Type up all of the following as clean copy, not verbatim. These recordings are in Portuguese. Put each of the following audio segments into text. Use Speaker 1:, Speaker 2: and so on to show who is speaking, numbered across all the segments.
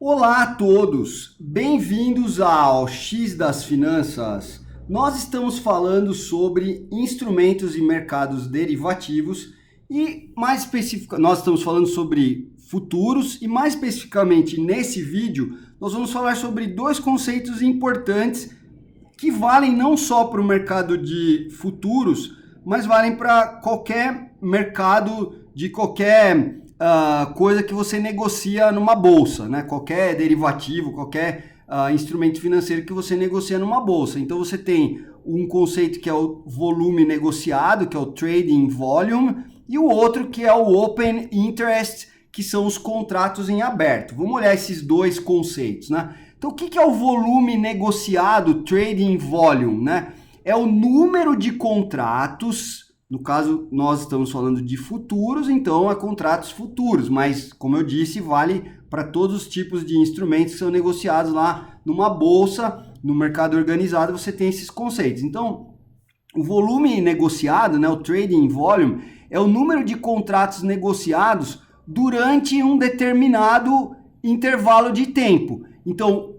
Speaker 1: Olá a todos, bem-vindos ao X das Finanças. Nós estamos falando sobre instrumentos e mercados derivativos e mais específico, nós estamos falando sobre futuros e mais especificamente nesse vídeo nós vamos falar sobre dois conceitos importantes que valem não só para o mercado de futuros, mas valem para qualquer mercado de qualquer coisa que você negocia numa bolsa, né? Qualquer derivativo, qualquer instrumento financeiro que você negocia numa bolsa. Então você tem um conceito que é o volume negociado, que é o trading volume, e o outro que é o open interest, que são os contratos em aberto. Vamos olhar esses dois conceitos, né? Então o que é o volume negociado, trading volume, né? É o número de contratos. No caso, nós estamos falando de futuros, então é contratos futuros, mas, como eu disse, vale para todos os tipos de instrumentos que são negociados lá numa bolsa, no mercado organizado, você tem esses conceitos. Então, o volume negociado, né, o trading volume, é o número de contratos negociados durante um determinado intervalo de tempo. Então,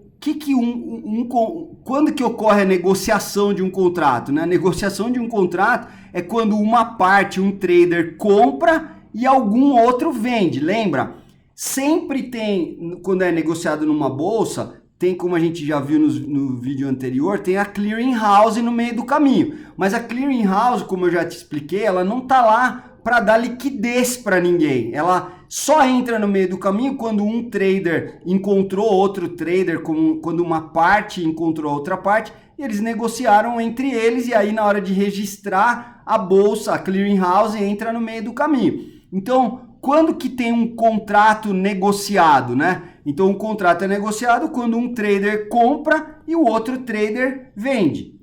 Speaker 1: quando que ocorre a negociação de um contrato? Né? A negociação de um contrato é quando uma parte, um trader, compra e algum outro vende. Lembra? Sempre tem, quando é negociado numa bolsa, tem, como a gente já viu no vídeo anterior, tem a clearing house no meio do caminho. Mas a clearing house, como eu já te expliquei, ela não está lá para dar liquidez para ninguém. Ela só entra no meio do caminho quando um trader encontrou outro trader, quando uma parte encontrou outra parte, e eles negociaram entre eles, e aí na hora de registrar a bolsa, a clearing house, entra no meio do caminho. Então, quando que tem um contrato negociado, né? Então, um contrato é negociado quando um trader compra e o outro trader vende.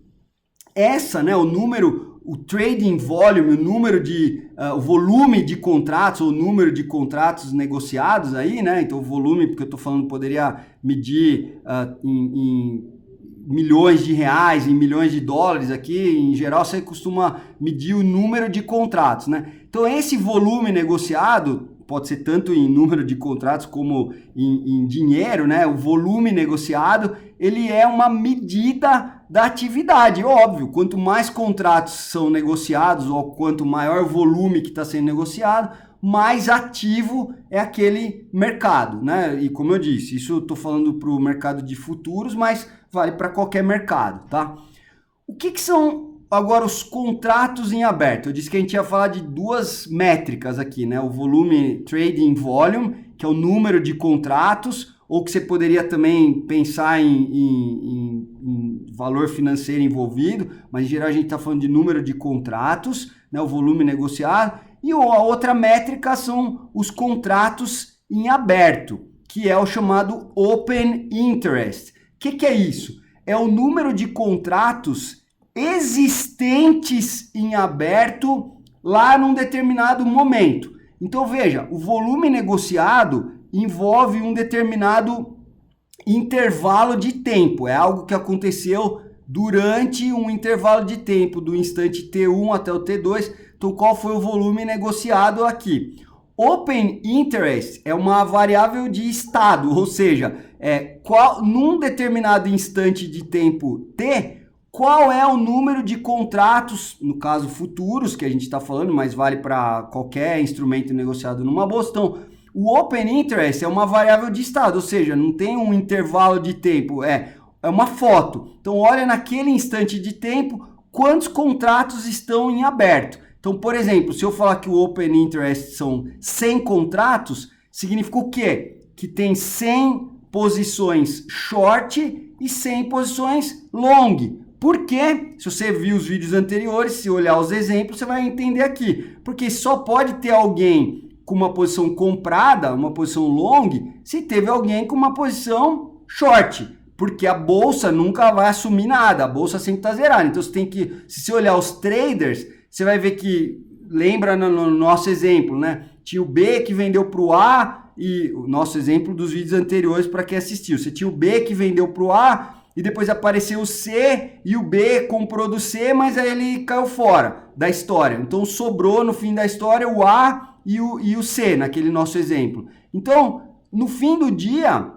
Speaker 1: Essa, né, o trading volume, o volume de contratos, ou o número de contratos negociados aí, né? Então, o volume, porque eu estou falando, poderia medir em milhões de reais, em milhões de dólares aqui, em geral você costuma medir o número de contratos, né? Então, esse volume negociado pode ser tanto em número de contratos como em dinheiro, né? O volume negociado, ele é uma medida da atividade, óbvio. Quanto mais contratos são negociados, ou quanto maior o volume que está sendo negociado, mais ativo é aquele mercado, né? E como eu disse, isso eu estou falando para o mercado de futuros, mas vale para qualquer mercado, tá? O que são agora os contratos em aberto? Eu disse que a gente ia falar de duas métricas aqui, né? O volume trading volume, que é o número de contratos, ou que você poderia também pensar em valor financeiro envolvido, mas em geral a gente está falando de número de contratos, né? O volume negociado. E a outra métrica são os contratos em aberto, que é o chamado open interest. O que é isso? É o número de contratos existentes em aberto lá num determinado momento. Então veja, o volume negociado envolve um determinado intervalo de tempo, é algo que aconteceu durante um intervalo de tempo, do instante T1 até o T2, então qual foi o volume negociado aqui? Open interest é uma variável de estado, ou seja, num determinado instante de tempo T, qual é o número de contratos, no caso futuros, que a gente está falando, mas vale para qualquer instrumento negociado numa bolsa. Então, o open interest é uma variável de estado, ou seja, não tem um intervalo de tempo, é uma foto. Então, olha naquele instante de tempo, quantos contratos estão em aberto. Então, por exemplo, se eu falar que o open interest são 100 contratos, significa o quê? Que tem 100 posições short e 100 posições long. Por quê? Se você viu os vídeos anteriores, se olhar os exemplos, você vai entender aqui. Porque só pode ter alguém com uma posição comprada, uma posição long, se teve alguém com uma posição short. Porque a bolsa nunca vai assumir nada, a bolsa sempre está zerada. Então, se você olhar os traders, você vai ver que, lembra no nosso exemplo, né? Tinha o B que vendeu para o A, e o nosso exemplo dos vídeos anteriores para quem assistiu. Você tinha o B que vendeu para o A, e depois apareceu o C e o B comprou do C, mas aí ele caiu fora da história. Então sobrou no fim da história o A e o C, naquele nosso exemplo. Então, no fim do dia,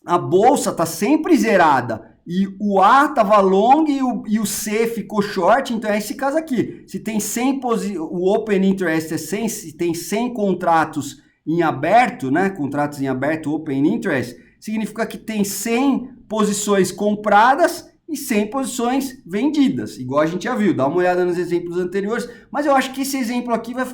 Speaker 1: a bolsa está sempre zerada e o A estava long e o C ficou short, então é esse caso aqui. Se tem 100 o open interest é 100, se tem 100 contratos em aberto, né? Contratos em aberto, open interest, significa que tem 100 posições compradas e 100 posições vendidas, igual a gente já viu. Dá uma olhada nos exemplos anteriores, mas eu acho que esse exemplo aqui vai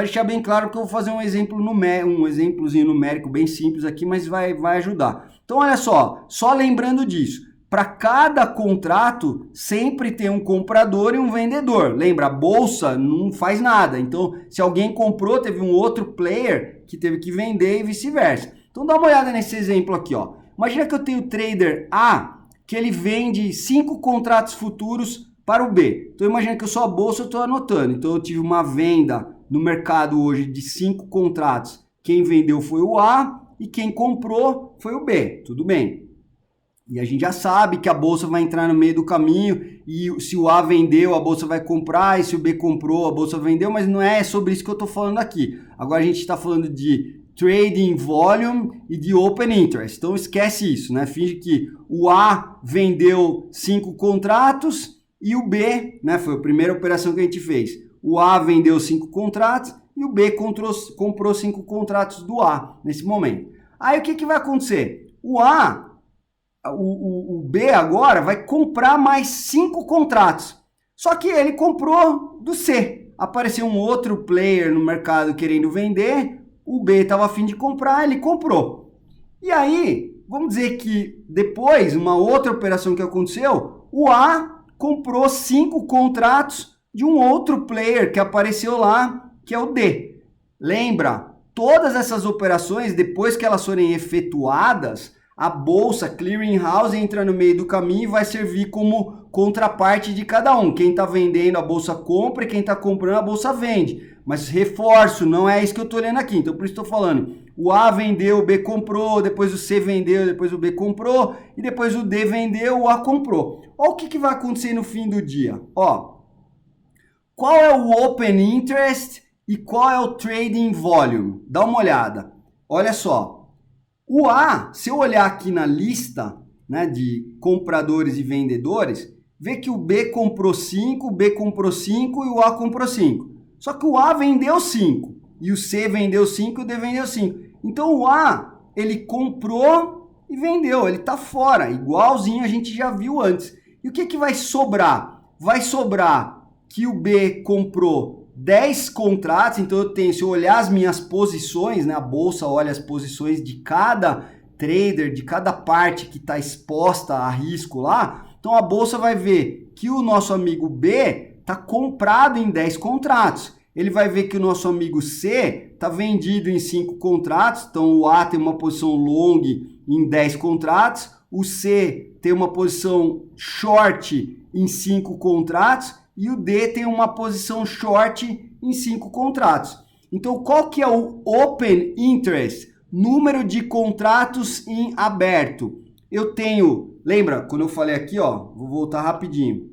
Speaker 1: deixar bem claro que eu vou fazer um exemplozinho numérico bem simples aqui, mas vai ajudar. Então olha só lembrando disso, para cada contrato sempre tem um comprador e um vendedor. Lembra, a bolsa não faz nada, então se alguém comprou, teve um outro player que teve que vender e vice-versa. Então dá uma olhada nesse exemplo aqui, ó. Imagina que eu tenho o trader A, que ele vende 5 contratos futuros para o B. Então imagina que eu sou a bolsa, eu estou anotando. Então eu tive uma venda no mercado hoje de 5 contratos. Quem vendeu foi o A e quem comprou foi o B. Tudo bem. E a gente já sabe que a bolsa vai entrar no meio do caminho e se o A vendeu, a bolsa vai comprar, e se o B comprou, a bolsa vendeu, mas não é sobre isso que eu estou falando aqui. Agora a gente está falando de trading volume e de open interest. Então esquece isso, né? Finge que o A vendeu 5 contratos e o B, né? Foi a primeira operação que a gente fez. O A vendeu 5 contratos e o B comprou 5 contratos do A nesse momento. Aí o que vai acontecer? O B agora vai comprar mais 5 contratos. Só que ele comprou do C. Apareceu um outro player no mercado querendo vender. O B estava a fim de comprar, ele comprou. E aí, vamos dizer que depois, uma outra operação que aconteceu, o A comprou 5 contratos de um outro player que apareceu lá, que é o D. Lembra, todas essas operações, depois que elas forem efetuadas, a bolsa clearing house entra no meio do caminho e vai servir como contraparte de cada um. Quem está vendendo, a bolsa compra, e quem está comprando, a bolsa vende. Mas reforço, não é isso que eu estou olhando aqui. Então, por isso estou falando, o A vendeu, o B comprou, depois o C vendeu, depois o B comprou, e depois o D vendeu, o A comprou. Olha o que vai acontecer no fim do dia. Ó, qual é o open interest e qual é o trading volume? Dá uma olhada. Olha só. O A, se eu olhar aqui na lista, né, de compradores e vendedores, vê que o B comprou 5, o B comprou 5 e o A comprou 5. Só que o A vendeu 5 e o C vendeu 5 e o D vendeu 5. Então o A, ele comprou e vendeu, ele está fora, igualzinho a gente já viu antes. E o que vai sobrar? Vai sobrar que o B comprou 10 contratos, então eu tenho, se eu olhar as minhas posições, né, a bolsa olha as posições de cada trader, de cada parte que está exposta a risco lá, então a bolsa vai ver que o nosso amigo B está comprado em 10 contratos. Ele vai ver que o nosso amigo C está vendido em 5 contratos, então o A tem uma posição long em 10 contratos, o C tem uma posição short em 5 contratos, e o D tem uma posição short em 5 contratos. Então, qual que é o open interest? Número de contratos em aberto. Eu tenho, lembra quando eu falei aqui, ó, vou voltar rapidinho.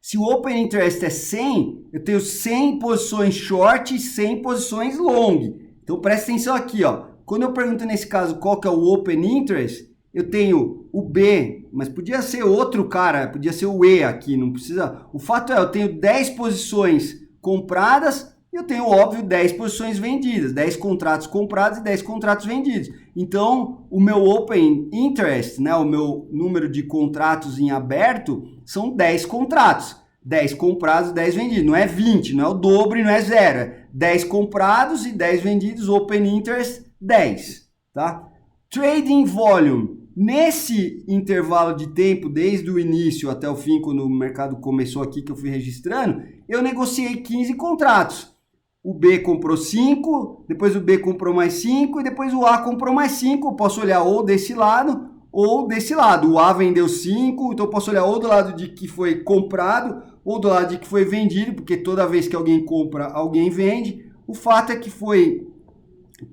Speaker 1: Se o open interest é 100, eu tenho 100 posições short e 100 posições long. Então, presta atenção aqui, ó. Quando eu pergunto nesse caso qual que é o open interest, eu tenho o B, mas podia ser outro cara, podia ser o E aqui, não precisa. O fato é, eu tenho 10 posições compradas e eu tenho, óbvio, 10 posições vendidas, 10 contratos comprados e 10 contratos vendidos. Então, o meu open interest, né, o meu número de contratos em aberto, são 10 contratos. 10 comprados e 10 vendidos. Não é 20, não é o dobro e não é zero. É 10 comprados e 10 vendidos, open interest 10, tá? Trading volume. Nesse intervalo de tempo, desde o início até o fim, quando o mercado começou aqui, que eu fui registrando, eu negociei 15 contratos. O B comprou 5, depois o B comprou mais 5 e depois o A comprou mais 5. Eu posso olhar ou desse lado ou desse lado. O A vendeu 5, então eu posso olhar ou do lado de que foi comprado ou do lado de que foi vendido, porque toda vez que alguém compra, alguém vende. O fato é que foi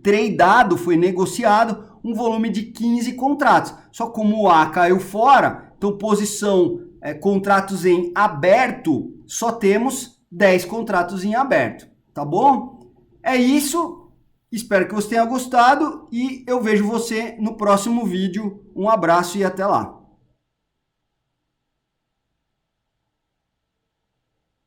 Speaker 1: tradeado, foi negociado um volume de 15 contratos. Só como o A caiu fora, então posição contratos em aberto, só temos 10 contratos em aberto, tá bom? É isso. Espero que você tenha gostado e eu vejo você no próximo vídeo. Um abraço e até lá.